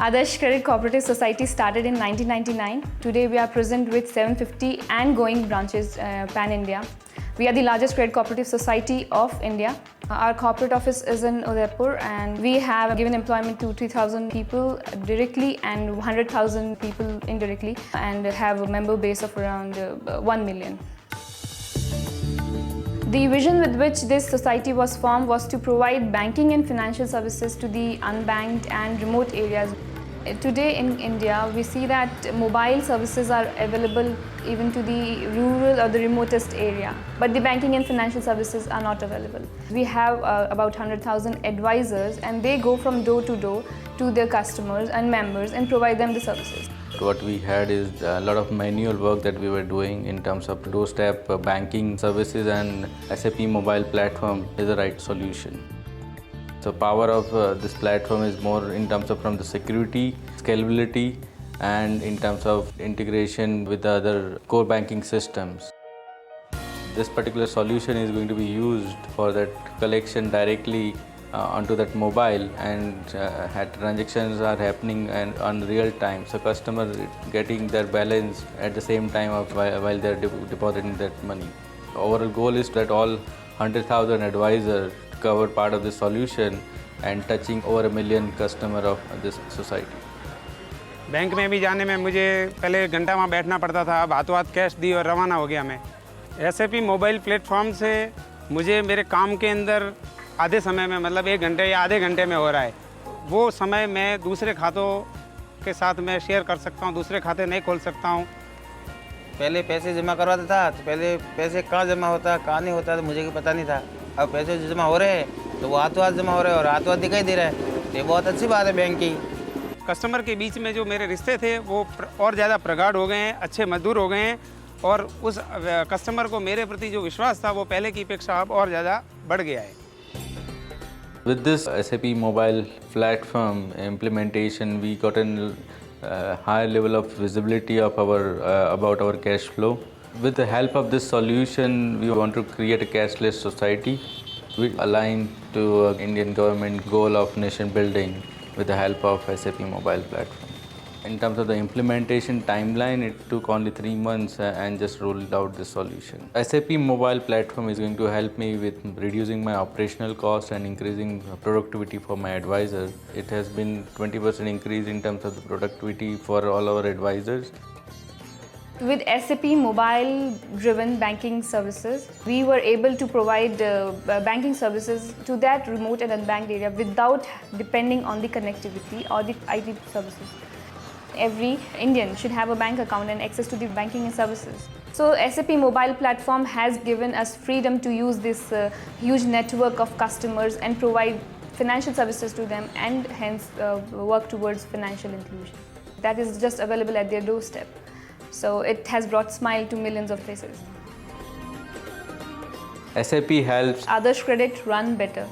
Adarsh Credit Cooperative Society started in 1999. Today we are present with 750 and going branches pan-India. We are the largest credit cooperative society of India. Our corporate office is in Udaipur and we have given employment to 3,000 people directly and 100,000 people indirectly and have a member base of around 1 million. The vision with which this society was formed was to provide banking and financial services to the unbanked and remote areas. Today in India, we see that mobile services are available even to the rural or the remotest area, but the banking and financial services are not available. We have about 100,000 advisors and they go from door to their customers and members and provide them the services. What we had is a lot of manual work that we were doing in terms of doorstep banking services, and SAP mobile platform is the right solution. So power of this platform is more in terms of from the security, scalability, and in terms of integration with the other core banking systems. This particular solution is going to be used for that collection directly onto that mobile, and transactions are happening and on real time. So customer getting their balance at the same time while they're depositing that money. Overall goal is that all 100,000 advisors cover part of this solution and touching over 1 million customer of this society. Bank में भी जाने में मुझे पहले घंटा वहाँ बैठना पड़ता था, अब हाथों हाथ कैश दी और रवाना हो गया मैं। SAP मोबाइल प्लेटफॉर्म से मुझे मेरे काम के अंदर आधे समय में, मतलब 1 घंटे या आधे घंटे में हो रहा है। वो समय मैं दूसरे खातों के साथ मैं शेयर कर सकता हूँ, दूसरे खाते नहीं खोल सकता हूँ। पहले पैसे जमा करवाता था तो पहले पैसे कहाँ जमा होता कहाँ नहीं होता तो मुझे पता नहीं था। अब पैसे जमा हो रहे हैं तो वो हाथों हाथ जमा हो रहे हैं और हाथों हाथ दिखाई दे रहा है। ये बहुत अच्छी बात है बैंक की। कस्टमर के बीच में जो मेरे रिश्ते थे वो और ज़्यादा प्रगाढ़ हो गए हैं, अच्छे मधुर हो गए हैं, और उस कस्टमर को मेरे प्रति जो विश्वास था वो पहले की अपेक्षा अब और ज़्यादा बढ़ गया है। With this SAP mobile platform implementation, we got a higher level of visibility of our about our cash flow. With the help of this solution, we want to create a cashless society. We align to Indian government goal of nation building with the help of SAP mobile platform. In terms of the implementation timeline, it took only 3 months and just rolled out the solution. SAP mobile platform is going to help me with reducing my operational cost and increasing productivity for my advisors. It has been 20% increase in terms of the productivity for all our advisors. With SAP mobile-driven banking services, we were able to provide banking services to that remote and unbanked area without depending on the connectivity or the IT services. Every Indian should have a bank account and access to the banking services. So SAP mobile platform has given us freedom to use this huge network of customers and provide financial services to them, and hence work towards financial inclusion. That is just available at their doorstep. So it has brought smile to millions of faces. SAP helps Adarsh Credit run better.